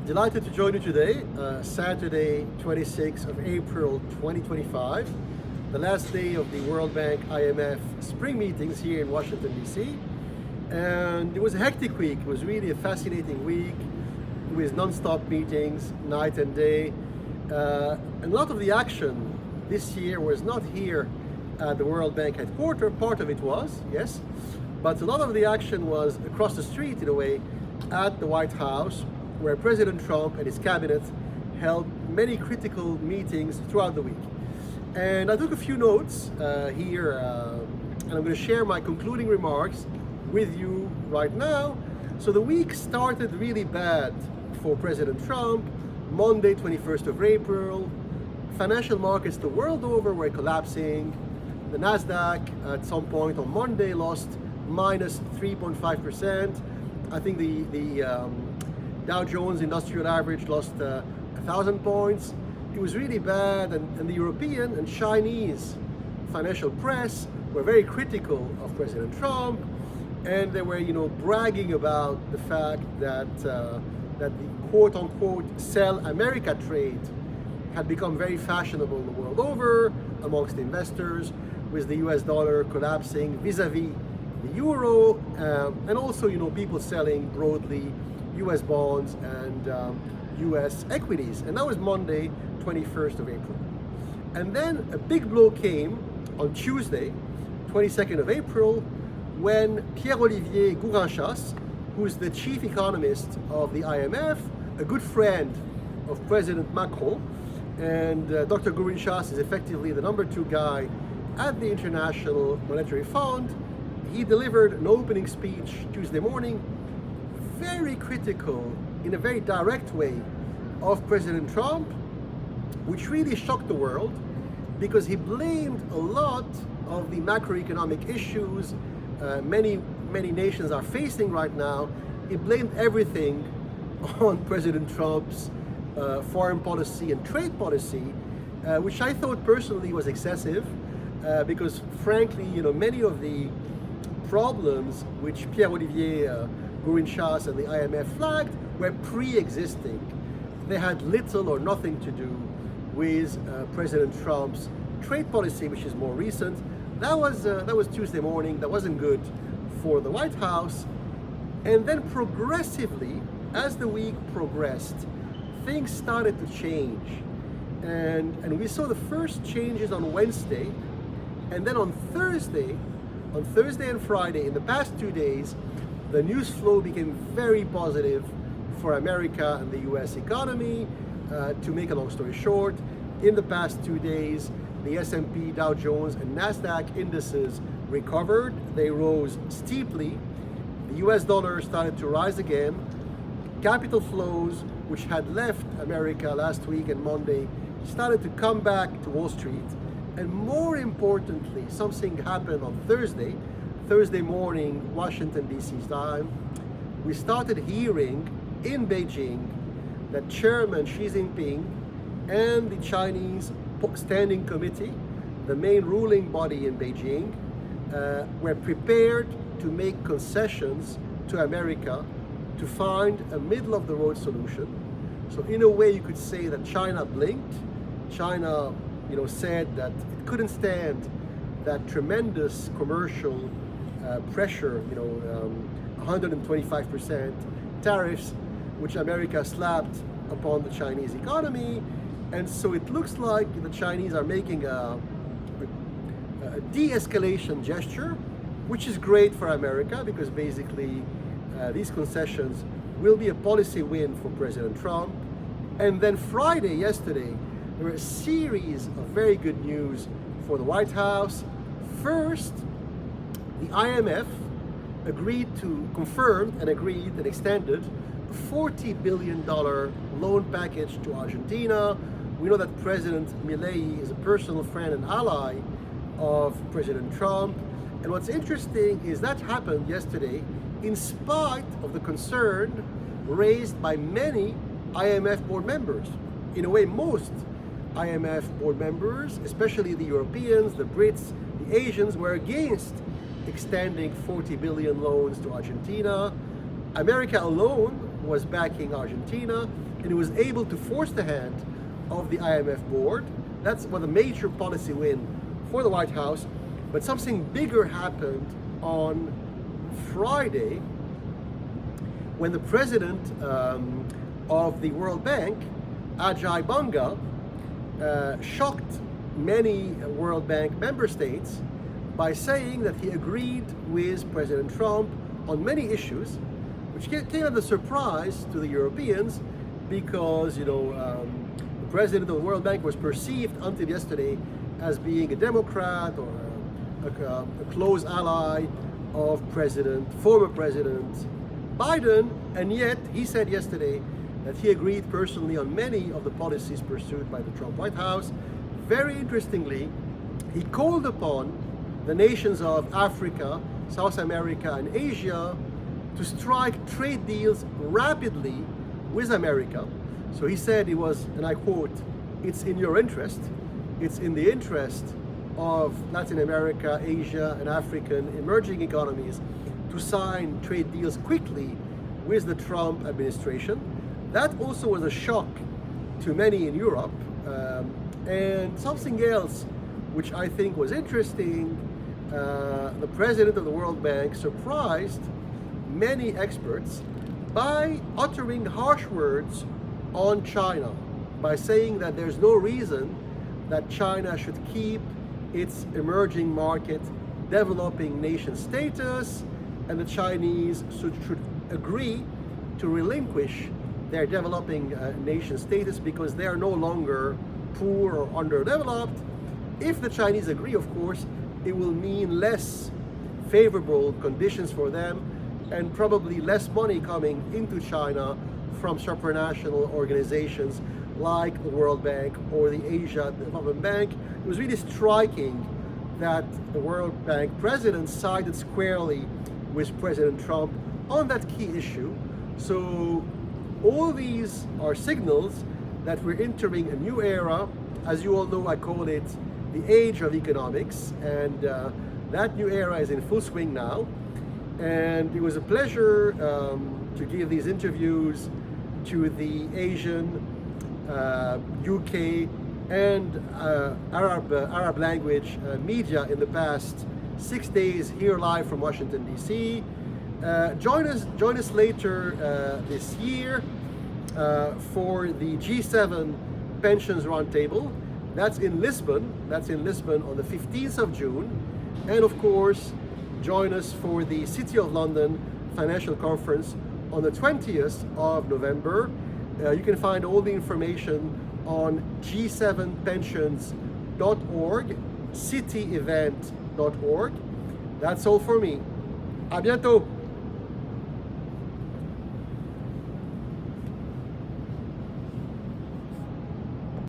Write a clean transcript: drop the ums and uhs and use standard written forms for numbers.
Delighted to join you today, Saturday, 26th of April 2025, the last day of the World Bank IMF spring meetings here in Washington, D.C. And it was a hectic week. It was really a fascinating week with non-stop meetings, night and day. And a lot of the action this year was not here at the World Bank headquarters. Part of it was, yes, but a lot of the action was across the street in a way at the White House, where President Trump and his cabinet held many critical meetings throughout the week. And I took a few notes here, and I'm going to share my concluding remarks with you right now. So the week started really bad for President Trump. Monday, 21st of April, financial markets the world over were collapsing. The Nasdaq at some point on Monday lost minus 3.5%. I think the Dow Jones Industrial Average lost 1,000 points. It was really bad, and the European and Chinese financial press were very critical of President Trump, and they were, bragging about the fact that that the quote-unquote "sell America" trade had become very fashionable the world over amongst investors, with the U.S. dollar collapsing vis-a-vis the euro, and also, people selling broadly U.S. bonds and U.S. equities. And that was Monday, 21st of April. And then a big blow came on Tuesday, 22nd of April, when Pierre-Olivier Gourinchas, who's the chief economist of the IMF, a good friend of President Macron, and Dr. Gourinchas is effectively the number 2 guy at the International Monetary Fund. He delivered an opening speech Tuesday morning, very critical in a very direct way of President Trump, which really shocked the world because he blamed a lot of the macroeconomic issues many nations are facing right now. He blamed everything on President Trump's foreign policy and trade policy, which I thought personally was excessive because frankly, many of the problems which Pierre-Olivier Gourinchas and the IMF flagged were pre-existing. They had little or nothing to do with President Trump's trade policy, which is more recent. That was Tuesday morning. That wasn't good for the White House. And then progressively, as the week progressed, things started to change. And we saw the first changes on Wednesday, and then on Thursday and Friday, in the past 2 days, the news flow became very positive for America and the US economy. To make a long story short, in the past 2 days, the S&P, Dow Jones, and Nasdaq indices recovered. They rose steeply. The US dollar started to rise again. Capital flows, which had left America last week and Monday, started to come back to Wall Street. And more importantly, something happened on Thursday morning, Washington, D.C. time. We started hearing in Beijing that Chairman Xi Jinping and the Chinese Standing Committee, the main ruling body in Beijing, were prepared to make concessions to America to find a middle-of-the-road solution. So in a way, you could say that China blinked. China, said that it couldn't stand that tremendous commercial pressure, 125% tariffs, which America slapped upon the Chinese economy. And so it looks like the Chinese are making a de-escalation gesture, which is great for America because basically these concessions will be a policy win for President Trump. And then Friday, yesterday, there were a series of very good news for the White House. First, the IMF confirmed and extended a $40 billion loan package to Argentina. We know that President Milei is a personal friend and ally of President Trump. And what's interesting is that happened yesterday in spite of the concern raised by many IMF board members. In a way, most IMF board members, especially the Europeans, the Brits, the Asians, were against extending 40 billion loans to Argentina. America alone was backing Argentina, and he was able to force the hand of the IMF board. That's one of the major policy win for the White House. But something bigger happened on Friday when the president of the World Bank, Ajay Banga, shocked many World Bank member states by saying that he agreed with President Trump on many issues, which came as a surprise to the Europeans because, the president of the World Bank was perceived until yesterday as being a Democrat or a close ally of former President Biden, and yet he said yesterday that he agreed personally on many of the policies pursued by the Trump White House. Very interestingly, he called upon the nations of Africa, South America, and Asia to strike trade deals rapidly with America. So he said it was, and I quote, "It's in your interest, it's in the interest of Latin America, Asia, and African emerging economies to sign trade deals quickly with the Trump administration." That also was a shock to many in Europe. And something else which I think was interesting, the president of the World Bank surprised many experts by uttering harsh words on China, by saying that there's no reason that China should keep its emerging market developing nation status, and the Chinese should agree to relinquish their developing nation status because they are no longer poor or underdeveloped. If the Chinese agree, of course, it will mean less favorable conditions for them and probably less money coming into China from supranational organizations like the World Bank or the Asia Development Bank. It was really striking that the World Bank president sided squarely with President Trump on that key issue. So all these are signals that we're entering a new era. As you all know, I call it the age of economics, and that new era is in full swing now. And it was a pleasure to give these interviews to the Asian, UK, and Arab language media in the past 6 days here live from Washington, D.C. Join us later this year for the G7 Pensions Roundtable. That's in Lisbon. That's in Lisbon on the 15th of June. And of course, join us for the City of London Financial Conference on the 20th of November. You can find all the information on g7pensions.org, cityevent.org. That's all for me. À bientôt.